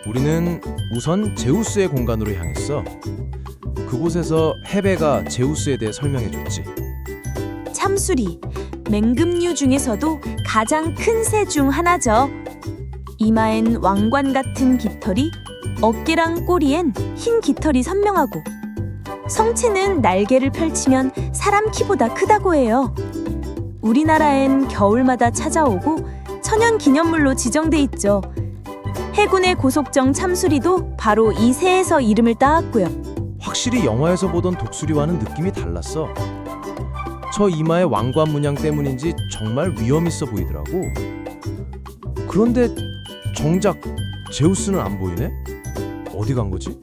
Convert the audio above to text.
우리는 우선 제우스의 공간으로 향했어. 그곳에서 헤베가 제우스에 대해 설명해줬지. 참수리, 맹금류 중에서도 가장 큰 새 중 하나죠. 이마엔 왕관 같은 깃털이, 어깨랑 꼬리엔 흰 깃털이 선명하고, 성체는 날개를 펼치면 사람 키보다 크다고 해요. 우리나라엔 겨울마다 찾아오고 천연 기념물로 지정돼 있죠. 해군의 고속정 참수리도 바로 이 새에서 이름을 따왔고요. 확실히 영화에서 보던 독수리와는 느낌이 달랐어. 저 이마의 왕관 문양 때문인지 정말 위험 있어 보이더라고. 그런데 정작 제우스는 안 보이네? 어디 간 거지?